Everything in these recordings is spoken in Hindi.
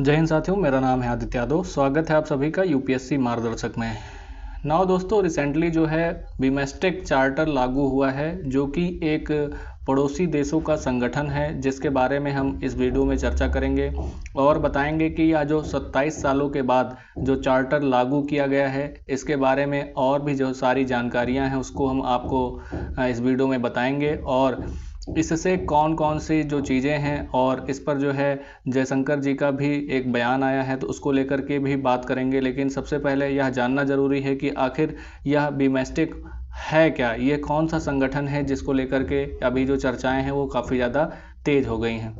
जय हिंद साथियों, मेरा नाम है आदित्य यादव। स्वागत है आप सभी का यूपीएससी मार्गदर्शक में। नाउ दोस्तों, रिसेंटली जो है बीमेस्टेक चार्टर लागू हुआ है, जो कि एक पड़ोसी देशों का संगठन है, जिसके बारे में हम इस वीडियो में चर्चा करेंगे और बताएंगे कि यह जो 27 सालों के बाद जो चार्टर लागू किया गया है, इसके बारे में और भी जो सारी जानकारियां हैं उसको हम आपको इस वीडियो में बताएंगे और इससे कौन कौन सी जो चीज़ें हैं और इस पर जो है जयशंकर जी का भी एक बयान आया है, तो उसको लेकर के भी बात करेंगे। लेकिन सबसे पहले यह जानना ज़रूरी है कि आखिर यह बीमेस्टिक है क्या, ये कौन सा संगठन है जिसको लेकर के अभी जो चर्चाएं हैं वो काफ़ी ज़्यादा तेज़ हो गई हैं।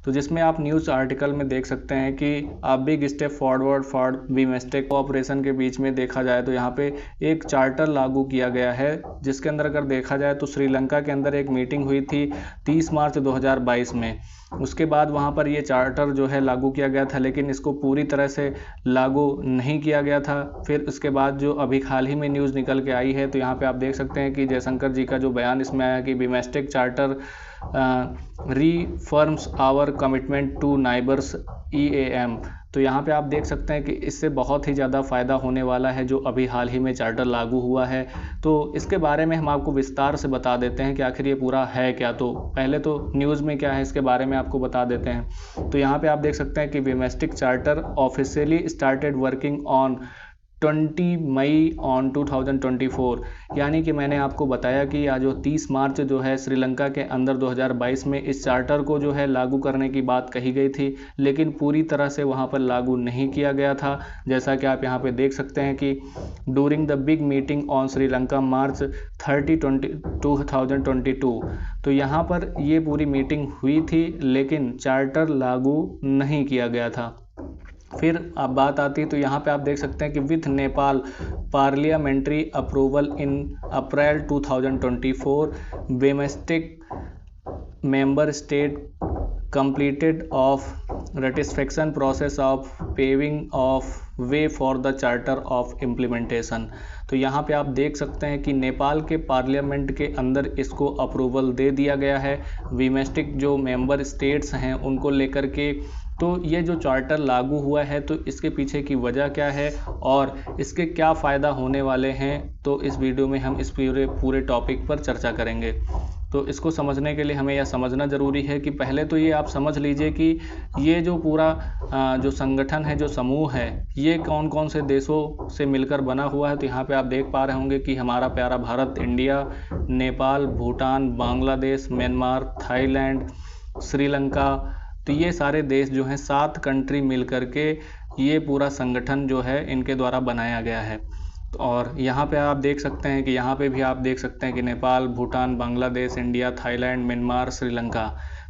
तो जिसमें आप न्यूज़ आर्टिकल में देख सकते हैं कि a big step forward for BIMSTEC cooperation के बीच में देखा जाए तो यहाँ पे एक चार्टर लागू किया गया है, जिसके अंदर अगर देखा जाए तो श्रीलंका के अंदर एक मीटिंग हुई थी 30 मार्च 2022 में। उसके बाद वहाँ पर ये चार्टर जो है लागू किया गया था, लेकिन इसको पूरी तरह से लागू नहीं किया गया था। फिर उसके बाद जो अभी हाल ही में न्यूज़ निकल के आई है, तो यहाँ पे आप देख सकते हैं कि जयशंकर जी का जो बयान इसमें आया कि BIMSTEC charter reaffirms our commitment to neighbours EAM। तो यहाँ पे आप देख सकते हैं कि इससे बहुत ही ज़्यादा फ़ायदा होने वाला है जो अभी हाल ही में चार्टर लागू हुआ है। तो इसके बारे में हम आपको विस्तार से बता देते हैं कि आखिर ये पूरा है क्या। तो पहले तो न्यूज़ में क्या है इसके बारे में आपको बता देते हैं। तो यहाँ पे आप देख सकते हैं कि BIMSTEC charter officially started working on 20 May on 2024। यानी कि मैंने आपको बताया कि आज जो 30 मार्च जो है श्रीलंका के अंदर 2022 में इस चार्टर को जो है लागू करने की बात कही गई थी, लेकिन पूरी तरह से वहां पर लागू नहीं किया गया था। जैसा कि आप यहां पे देख सकते हैं कि during the big meeting on Sri Lanka March 30 2022, तो यहाँ पर ये पूरी मीटिंग हुई थी, लेकिन चार्टर लागू नहीं किया गया था। फिर अब बात आती है तो यहाँ पे आप देख सकते हैं कि with Nepal parliamentary approval in April 2024 BIMSTEC member state completed of ratification process of paving of way for the charter of implementation। तो यहाँ पे आप देख सकते हैं कि नेपाल के पार्लियामेंट के अंदर इसको अप्रूवल दे दिया गया है। बीमेस्टिक जो मेंबर स्टेट्स हैं उनको लेकर के तो ये जो चार्टर लागू हुआ है, तो इसके पीछे की वजह क्या है और इसके क्या फ़ायदा होने वाले हैं, तो इस वीडियो में हम इस पूरे टॉपिक पर चर्चा करेंगे। तो इसको समझने के लिए हमें यह समझना ज़रूरी है कि पहले तो ये आप समझ लीजिए कि ये जो पूरा जो संगठन है, जो समूह है, ये कौन कौन से देशों से मिलकर बना हुआ है। तो यहाँ पे आप देख पा रहे होंगे कि हमारा प्यारा Bharat, India, Nepal, Bhutan, Bangladesh, Myanmar, Thailand, Sri Lanka, तो ये सारे देश जो हैं 7 कंट्री मिल करके ये पूरा संगठन जो है इनके द्वारा बनाया गया है। और यहाँ पे आप देख सकते हैं कि यहाँ पे भी आप देख सकते हैं कि Nepal, Bhutan, Bangladesh, India, Thailand, Myanmar, Sri Lanka,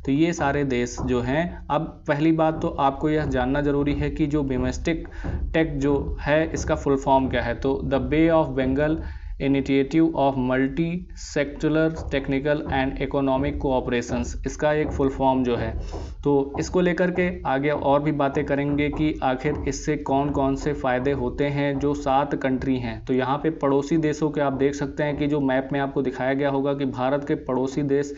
तो ये सारे देश जो हैं। अब पहली बात तो आपको यह जानना ज़रूरी है कि जो बीमेस्टिक टेक जो है इसका फुल फॉर्म क्या है। तो the Bay of Bengal initiative of multi sectoral technical and economic cooperations, इसका एक फुल फॉर्म जो है। तो इसको लेकर के आगे और भी बातें करेंगे कि आखिर इससे कौन कौन से फ़ायदे होते हैं। जो 7 कंट्री हैं, तो यहाँ पे पड़ोसी देशों के आप देख सकते हैं कि जो मैप में आपको दिखाया गया होगा कि भारत के पड़ोसी देश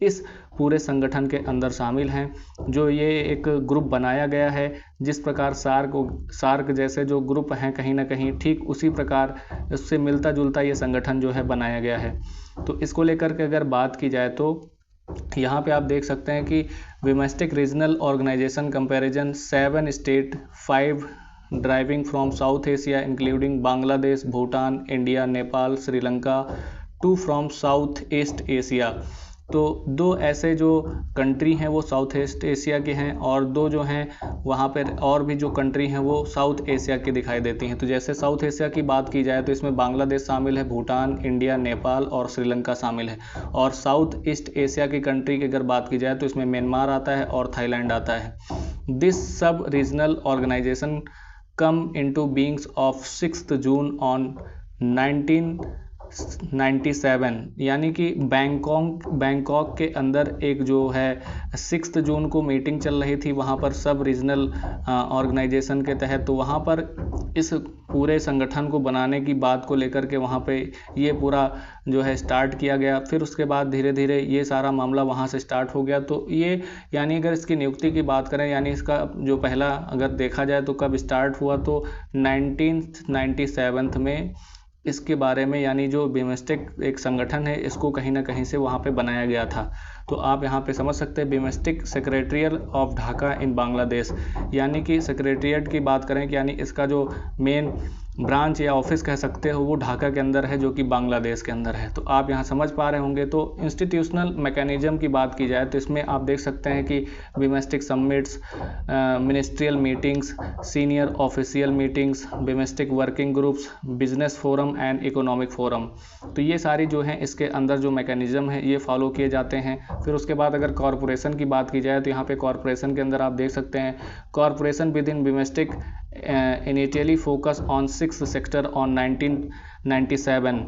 इस पूरे संगठन के अंदर शामिल हैं। जो ये एक ग्रुप बनाया गया है, जिस प्रकार सार्क जैसे जो ग्रुप हैं कहीं ना कहीं ठीक उसी प्रकार उससे मिलता जुलता ये संगठन जो है बनाया गया है। तो इसको लेकर के अगर बात की जाए तो यहाँ पे आप देख सकते हैं कि BIMSTEC regional organization comparison 7 state 5 driving from South Asia including Bangladesh, Bhutan, India, Nepal, Sri Lanka, 2 from South East Asia. तो 2 ऐसे जो कंट्री हैं वो साउथ ईस्ट एशिया के हैं और 2 जो हैं वहाँ पर और भी जो कंट्री हैं वो साउथ एशिया की दिखाई देती हैं। तो जैसे साउथ एशिया की बात की जाए तो इसमें बांग्लादेश शामिल है, भूटान, इंडिया, नेपाल और श्रीलंका शामिल है। और साउथ ईस्ट एशिया की कंट्री की अगर बात की जाए तो इसमें म्यांमार आता है और थाईलैंड आता है। दिस सब regional organisation come into beings of 6th June on 97, यानी कि बैंकॉक के अंदर एक जो है 6 जून को मीटिंग चल रही थी वहाँ पर सब रीजनल ऑर्गेनाइजेशन के तहत। तो वहाँ पर इस पूरे संगठन को बनाने की बात को लेकर के वहाँ पे ये पूरा जो है स्टार्ट किया गया। फिर उसके बाद धीरे धीरे ये सारा मामला वहाँ से स्टार्ट हो गया। तो ये यानी अगर इसकी नियुक्ति की बात करें, यानी इसका जो पहला अगर देखा जाए तो कब स्टार्ट हुआ, तो 1997 में इसके बारे में, यानी जो बिमस्टेक एक संगठन है इसको कहीं ना कहीं से वहाँ पे बनाया गया था। तो आप यहाँ पे समझ सकते हैं बिमस्टेक सेक्रेटरियल ऑफ ढाका इन बांग्लादेश, यानी कि सेक्रेटरिएट की बात करें कि यानी इसका जो मेन ब्रांच या ऑफिस कह सकते हो वो ढाका के अंदर है, जो कि बांग्लादेश के अंदर है। तो आप यहाँ समझ पा रहे होंगे। तो इंस्टीट्यूशनल मैकेनिज्म की बात की जाए तो इसमें आप देख सकते हैं कि BIMSTEC summits, ministerial meetings, senior official meetings, BIMSTEC working groups, business forum and economic forum, तो ये सारी जो हैं इसके अंदर जो मैकेनिज्म है ये फॉलो किए जाते हैं। फिर उसके बाद अगर कॉरपोरेशन की बात की जाए तो यहाँ पे कॉरपोरेशन के अंदर आप देख सकते हैं corporation with in BIMSTEC initially focus on 6 sector on 1997।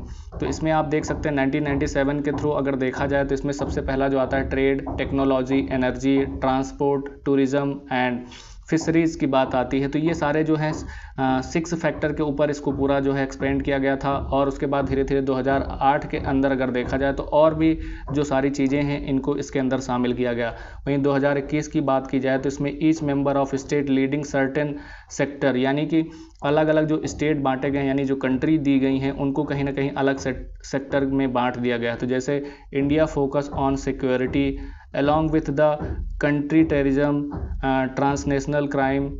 तो इसमें आप देख सकते हैं 1997 के थ्रू अगर देखा जाए तो इसमें सबसे पहला जो आता है trade, technology, energy, transport, tourism and fisheries की बात आती है। तो ये सारे जो हैं 6 फैक्टर के ऊपर इसको पूरा जो है एक्सपेंड किया गया था। और उसके बाद धीरे धीरे 2008 के अंदर अगर देखा जाए तो और भी जो सारी चीज़ें हैं इनको इसके अंदर शामिल किया गया। वहीं 2021 की बात की जाए तो इसमें each member of state leading certain sector, यानी कि अलग अलग जो स्टेट बांटे गए, यानी जो कंट्री दी गई हैं उनको कहीं ना कहीं अलग सेक्टर में बांट दिया गया। तो जैसे India focus on security along with the country terrorism, transnational crime,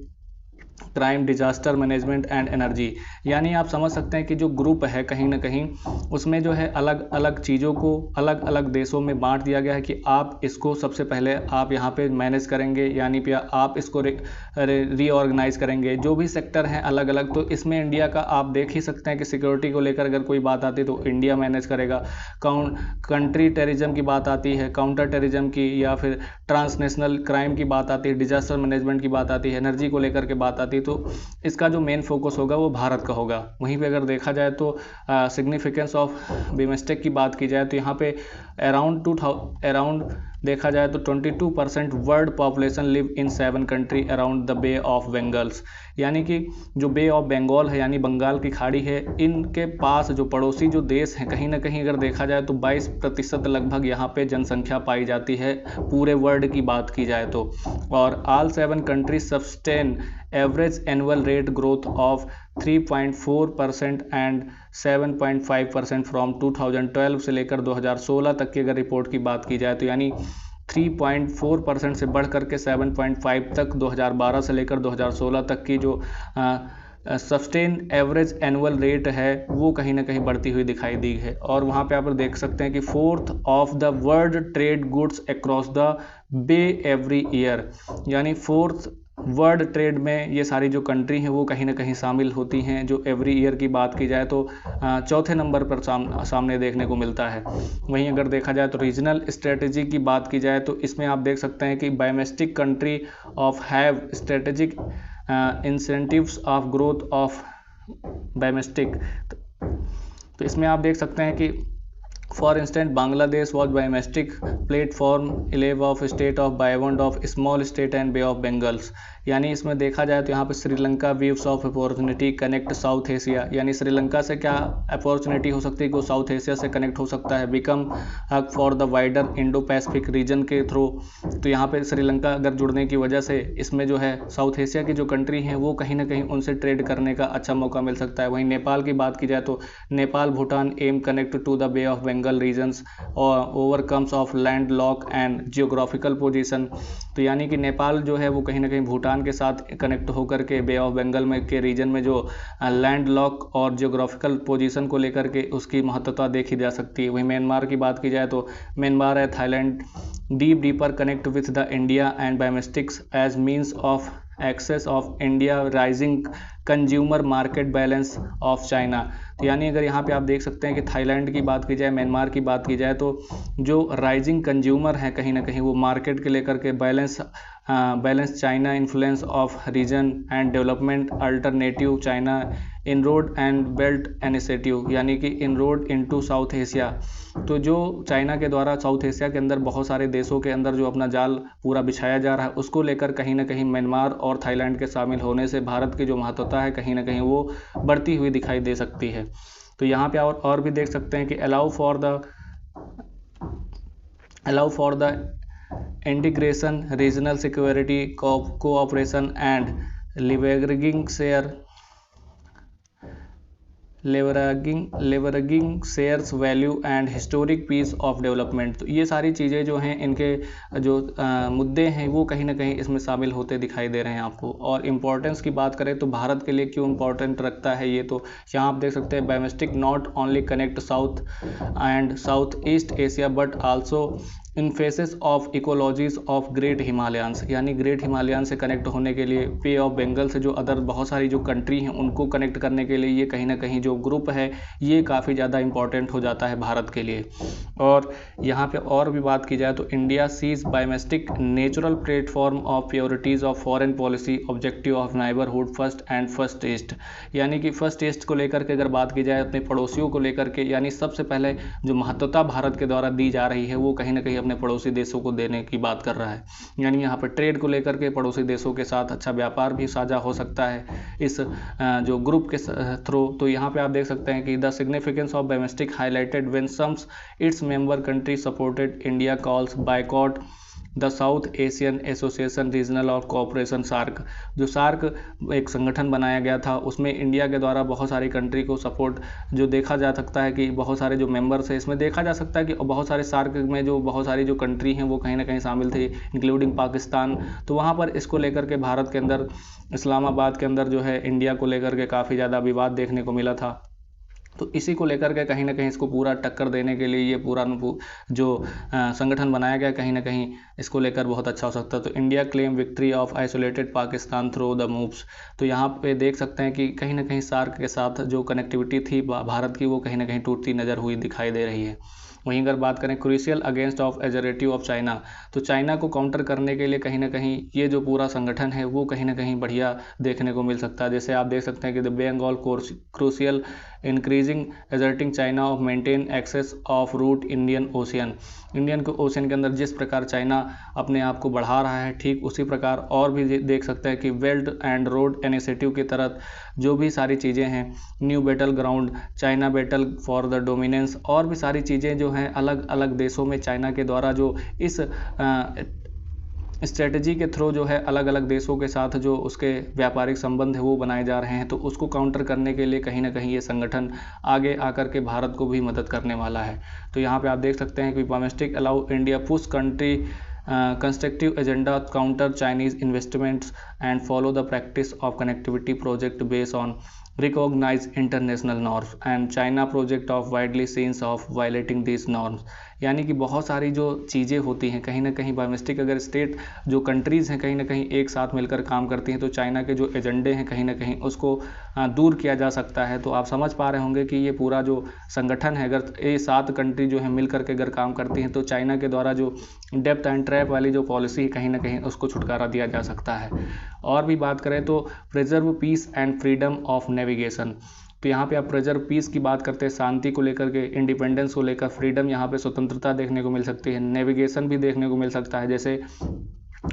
disaster management and energy, यानी आप समझ सकते हैं कि जो ग्रुप है कहीं ना कहीं उसमें जो है अलग अलग चीज़ों को अलग अलग देशों में बांट दिया गया है कि आप इसको सबसे पहले आप यहाँ पे मैनेज करेंगे, यानी कि आप इसको रीऑर्गेनाइज करेंगे जो भी सेक्टर हैं अलग अलग। तो इसमें इंडिया का आप देख ही सकते हैं कि सिक्योरिटी को लेकर अगर कोई बात आती है तो इंडिया मैनेज करेगा, कंट्री टेररिज्म की बात आती है, काउंटर टेररिज्म की, या फिर ट्रांसनेशनल क्राइम की बात आती है, डिजास्टर मैनेजमेंट की बात आती है, एनर्जी को लेकर के बात आती है, तो इसका जो मेन फोकस होगा वो भारत का होगा। वहीं पे अगर देखा जाए तो सिग्निफिकेंस ऑफ बिमस्टेक की बात की जाए तो यहाँ पे अराउंड देखा जाए तो 22% world population live in 7 country around the Bay of Bengals, यानी कि जो बे ऑफ बंगाल है यानी बंगाल की खाड़ी है, इनके पास जो पड़ोसी जो देश हैं कहीं ना कहीं अगर देखा जाए तो 22% लगभग यहाँ पे जनसंख्या पाई जाती है पूरे वर्ल्ड की बात की जाए तो। और all 7 countries sustain average annual rate growth of 3.4% and 7.5% from 2012 से लेकर 2016 तक की अगर रिपोर्ट की बात की जाए तो यानी 3.4% से बढ़ करके 7.5 तक 2012 से लेकर 2016 तक की जो सस्टेन एवरेज एनुअल रेट है वो कहीं ना कहीं बढ़ती हुई दिखाई दी है। और वहाँ पे आप देख सकते हैं कि 4th of the world trade goods across the bay every year, यानी 4th वर्ल्ड ट्रेड में ये सारी जो कंट्री हैं वो कहीं ना कहीं शामिल होती हैं। जो एवरी ईयर की बात की जाए तो 4थे नंबर पर सामने देखने को मिलता है। वहीं अगर देखा जाए तो रीजनल स्ट्रेटजी की बात की जाए तो इसमें आप देख सकते हैं कि BIMSTEC country of have strategic incentives of growth of BIMSTEC. तो इसमें आप देख सकते हैं कि for instant Bangladesh was BIMSTEC platform 11 of state of beyond of small state and Bay of Bengals, यानी इसमें देखा जाए तो यहाँ पे Sri Lanka views of opportunity connect South Asia, यानी श्रीलंका से क्या अपॉर्चुनिटी हो सकती है कि वो साउथ एशिया से कनेक्ट हो सकता है, become hub for the wider Indo Pacific region के थ्रू। तो यहाँ पे श्रीलंका अगर जुड़ने की वजह से इसमें जो है साउथ एशिया की जो कंट्री हैं वो कहीं ना कहीं उनसे ट्रेड करने का अच्छा मौका मिल सकता है। वहीं नेपाल की बात की जाए तो Nepal Bhutan aim connect to the Bay of Bengal regions और overcomes of land lock and geographical position. तो यानी कि नेपाल जो है वो कहीं ना कहीं भूटान के साथ कनेक्ट होकर के बे ऑफ बंगाल में के रीजन में जो लैंड लॉक और जियोग्राफिकल पोजीशन को लेकर के उसकी महत्वता देखी जा सकती है। वहीं म्यांमार की बात की जाए तो म्यांमार है Thailand deeper connect with the India and BIMSTECs as means of access of India rising consumer market balance of China. तो यानी अगर यहाँ पे आप देख सकते हैं कि थाईलैंड की बात की जाए, म्यांमार की बात की जाए तो जो राइजिंग कंज्यूमर है कहीं ना कहीं वो मार्केट के लेकर के balance China influence of region and development alternative China inroad and belt initiative, यानी कि इनरोड इनटू साउथ एशिया। तो जो चाइना के द्वारा साउथ एशिया के अंदर बहुत सारे देशों के अंदर जो अपना जाल पूरा बिछाया जा रहा है, उसको लेकर कहीं ना कहीं म्यांमार और थाईलैंड के शामिल होने से भारत की जो महत्वता है कहीं ना कहीं वो बढ़ती हुई दिखाई दे सकती है। तो यहाँ पे और भी देख सकते हैं कि allow for the integration, regional security, cooperation and leveraging shares value and historic peace of development. तो ये सारी चीज़ें जो हैं, इनके जो मुद्दे हैं वो कहीं ना कहीं इसमें शामिल होते दिखाई दे रहे हैं आपको। और इम्पोर्टेंस की बात करें तो भारत के लिए क्यों इम्पोर्टेंट रखता है ये, तो यहाँ आप देख सकते हैं BIMSTEC not only connect South and South East Asia but also in faces of ecologies of great Himalayans, यानी ग्रेट हिमालयन से कनेक्ट होने के लिए पे ऑफ बंगाल से जो अदर बहुत सारी जो कंट्री हैं उनको कनेक्ट करने के लिए ये कहीं ना कहीं जो ग्रुप है ये काफ़ी ज़्यादा इंपॉर्टेंट हो जाता है भारत के लिए। और यहाँ पे और भी बात की जाए तो India sees BIMSTEC natural platform of priorities of foreign policy objective of neighbourhood first and first East, यानी कि फर्स्ट ईस्ट को लेकर के अगर बात की जाए अपने पड़ोसियों को लेकर के, यानी सबसे पहले जो महत्वता भारत के द्वारा दी जा रही है वो कहीं ना कहीं अपने पड़ोसी देशों को देने की बात कर रहा है। यानी यहाँ पर ट्रेड को लेकर के पड़ोसी देशों के साथ अच्छा व्यापार भी साझा हो सकता है इस जो ग्रुप के थ्रू। तो यहाँ पे आप देख सकते हैं कि the significance of domestic highlighted when sums its member country supported India calls boycott the south Asian association regional और कोऑपरेशन सार्क। जो सार्क एक संगठन बनाया गया था उसमें इंडिया के द्वारा बहुत सारी कंट्री को सपोर्ट जो देखा जा सकता है कि बहुत सारे जो मेंबर्स हैं इसमें देखा जा सकता है कि बहुत सारे सार्क में जो बहुत सारी जो कंट्री हैं वो कहीं ना कहीं शामिल थे, इंक्लूडिंग पाकिस्तान। तो वहाँ पर इसको लेकर के भारत के अंदर इस्लामाबाद के अंदर जो है इंडिया को लेकर के काफ़ी ज़्यादा विवाद देखने को मिला था। तो इसी को लेकर के कहीं ना कहीं इसको पूरा टक्कर देने के लिए ये पूरा जो संगठन बनाया गया कहीं ना कहीं इसको लेकर बहुत अच्छा हो सकता है। तो India claim victory of isolated Pakistan through the moves. तो यहाँ पे देख सकते हैं कि कहीं ना कहीं सार्क के साथ जो कनेक्टिविटी थी भारत की वो कहीं ना कहीं टूटती नज़र हुई दिखाई दे रही है। वहीं अगर बात करें crucial against of assertive of China, तो चाइना को काउंटर करने के लिए कहीं ना कहीं ये जो पूरा संगठन है वो कहीं ना कहीं बढ़िया देखने को मिल सकता है। जैसे आप देख सकते हैं कि the Bengal crucial increasing asserting China of maintain access of route Indian Ocean के अंदर जिस प्रकार चाइना अपने आप को बढ़ा रहा है, ठीक उसी प्रकार और भी देख सकते हैं कि बेल्ट एंड रोड इनिशिएटिव की तरह जो भी सारी चीज़ें हैं, new battle ground, China battle for the dominance, और भी सारी चीज़ें जो हैं अलग अलग देशों में चाइना के द्वारा जो इस स्ट्रेटजी के थ्रू जो है अलग अलग देशों के साथ जो उसके व्यापारिक संबंध है वो बनाए जा रहे हैं। तो उसको काउंटर करने के लिए कहीं ना कहीं ये संगठन आगे आकर के भारत को भी मदद करने वाला है। तो यहाँ पे आप देख सकते हैं कि domestic allow India push country constructive agenda counter Chinese investments and follow the practice of connectivity project based on recognise international norms and China project of widely scenes of violating this norms. यानी कि बहुत सारी जो चीज़ें होती हैं कहीं ना कहीं डोमेस्टिक अगर स्टेट जो कंट्रीज़ हैं कहीं ना कहीं एक साथ मिलकर काम करती हैं तो चाइना के जो एजेंडे हैं कहीं ना कहीं उसको दूर किया जा सकता है। तो आप समझ पा रहे होंगे कि ये पूरा जो संगठन है अगर ये 7 कंट्री जो है मिल करके अगर काम करती हैं तो चाइना के द्वारा जो डेप्थ एंड ट्रैप वाली जो पॉलिसी है कहीं ना कहीं उसको छुटकारा दिया जा सकता है। और भी बात करें तो preserve peace and freedom of navigation. तो यहाँ पे आप प्रेजर पीस की बात करते हैं, शांति को लेकर के, इंडिपेंडेंस को लेकर, फ्रीडम यहाँ पे स्वतंत्रता देखने को मिल सकती है, नेविगेशन भी देखने को मिल सकता है। जैसे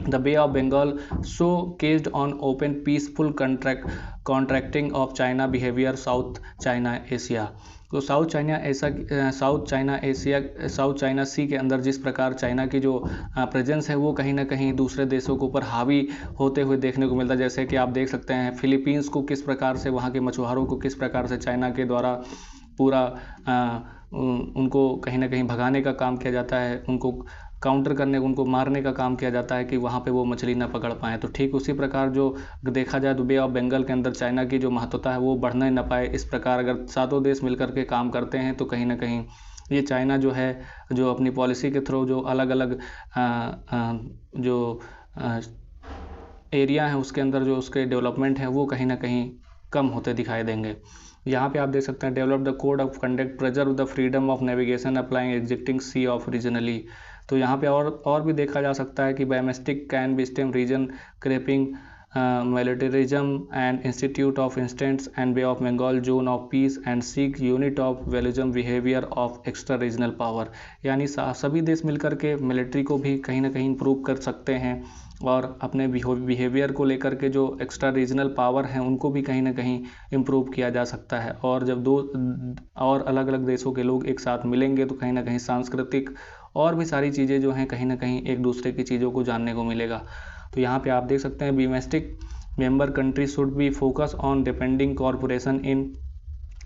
the Bay of Bengal showcased on open peaceful contracting of China behaviour South China Asia. तो साउथ चाइना सी के अंदर जिस प्रकार चाइना की जो प्रेजेंस है वो कहीं ना कहीं दूसरे देशों के ऊपर हावी होते हुए देखने को मिलता है। जैसे कि आप देख सकते हैं फिलीपींस को किस प्रकार से, वहाँ के मछुआरों को किस प्रकार से चाइना के द्वारा पूरा उनको कहीं ना कहीं भगाने का काम किया जाता है, उनको काउंटर करने, उनको मारने का काम किया जाता है कि वहाँ पे वो मछली ना पकड़ पाएँ। तो ठीक उसी प्रकार जो देखा जाए तो बे ऑफ बंगाल के अंदर चाइना की जो महत्वता है वो बढ़ने न पाए, इस प्रकार अगर 7 देश मिलकर के काम करते हैं तो कहीं ना कहीं ये चाइना जो है जो अपनी पॉलिसी के थ्रू जो अलग अलग जो एरिया है उसके अंदर जो उसके डेवलपमेंट है वो कहीं ना कहीं कम होते दिखाई देंगे। यहाँ पे आप देख सकते हैं develop the code of conduct, preserve the freedom of navigation applying existing sea of regionally. तो यहाँ पे और भी देखा जा सकता है कि domestic can be stem region creeping militarism and Institute of Instance and Bay of Bengal zone of peace and seek unit of valuism behavior of extra regional power। यानी सभी देश मिलकर के मिलिट्री को भी कहीं ना कहीं इम्प्रूव कर सकते हैं और अपने बिहेवियर को लेकर के जो एक्स्ट्रा रीजनल पावर हैं उनको भी कहीं ना कहीं इम्प्रूव किया जा सकता है। और जब दो और अलग अलग देशों के लोग एक साथ मिलेंगे तो कहीं ना कहीं सांस्कृतिक और भी सारी चीज़ें जो हैं कहीं ना कहीं एक दूसरे की चीज़ों को जानने को मिलेगा। तो यहाँ पे आप देख सकते हैं domestic member country should be focus on depending corporation in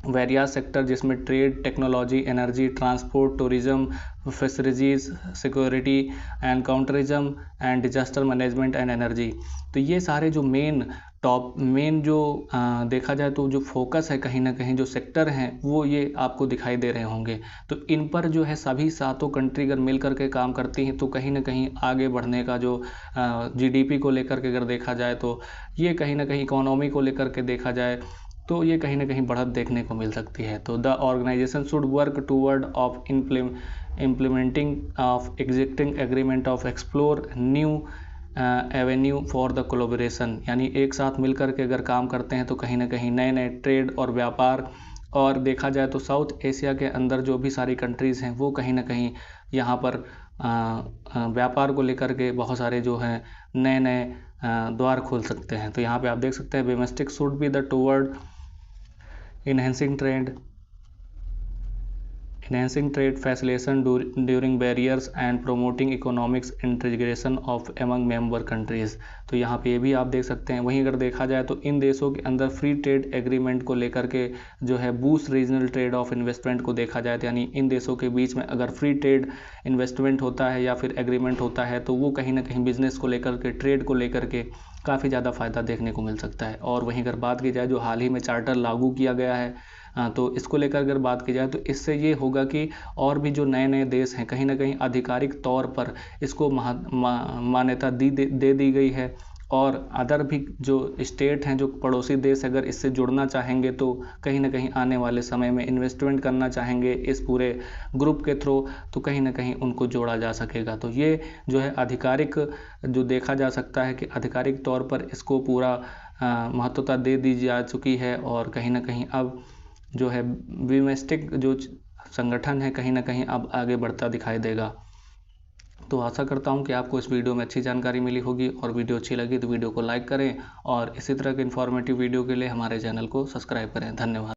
various sector, जिसमें trade, technology, energy, transport, tourism, fisheries, security and counterterrorism and disaster management and energy. तो ये सारे जो मेन जो देखा जाए तो जो फोकस है कहीं ना कहीं जो सेक्टर हैं वो ये आपको दिखाई दे रहे होंगे। तो इन पर जो है सभी सातों कंट्री अगर मिल करके काम करती हैं तो कहीं ना कहीं आगे बढ़ने का जो जीडीपी को लेकर के अगर देखा जाए तो ये कहीं ना कहीं इकोनॉमी को लेकर के देखा जाए तो ये कहीं ना कहीं बढ़त देखने को मिल सकती है। तो the organisation should work toward of implementing of existing agreement of explore new avenue for the collaboration. यानी एक साथ मिलकर के अगर काम करते हैं तो कहीं ना कहीं नए नए ट्रेड और व्यापार, और देखा जाए तो साउथ एशिया के अंदर जो भी सारी कंट्रीज़ हैं वो कहीं ना कहीं यहाँ पर व्यापार को लेकर के बहुत सारे जो हैं नए नए द्वार खोल सकते हैं। तो यहाँ पे आप देख सकते हैं domestic should be the toward enhancing trade facilitation during barriers and promoting economics integration of among member countries। तो यहाँ पे ये भी आप देख सकते हैं। वहीं अगर देखा जाए तो इन देशों के अंदर फ्री ट्रेड एग्रीमेंट को लेकर के जो है boost regional trade off investment को देखा जाए तो यानी इन देशों के बीच में अगर फ्री ट्रेड इन्वेस्टमेंट होता है या फिर एग्रीमेंट होता है तो वो कहीं ना कहीं बिजनेस को लेकर के, ट्रेड को लेकर के काफ़ी ज़्यादा फ़ायदा देखने को मिल सकता है। और वहीं अगर बात की जाए जो हाल ही में चार्टर लागू किया गया है तो इसको लेकर अगर बात की जाए तो इससे ये होगा कि और भी जो नए नए देश हैं कहीं ना कहीं आधिकारिक तौर पर इसको मान्यता दे दी गई है। और अदर भी जो स्टेट हैं, जो पड़ोसी देश अगर इससे जुड़ना चाहेंगे तो कहीं ना कहीं आने वाले समय में इन्वेस्टमेंट करना चाहेंगे इस पूरे ग्रुप के थ्रू तो कहीं ना कहीं उनको जोड़ा जा सकेगा। तो ये जो है आधिकारिक जो देखा जा सकता है कि आधिकारिक तौर पर इसको पूरा महत्वता दे दी जा चुकी है। और कहीं ना कहीं अब जो है डोमेस्टिक जो संगठन है कहीं ना कहीं अब आगे बढ़ता दिखाई देगा। तो आशा करता हूं कि आपको इस वीडियो में अच्छी जानकारी मिली होगी, और वीडियो अच्छी लगी तो वीडियो को लाइक करें और इसी तरह के इन्फॉर्मेटिव वीडियो के लिए हमारे चैनल को सब्सक्राइब करें। धन्यवाद।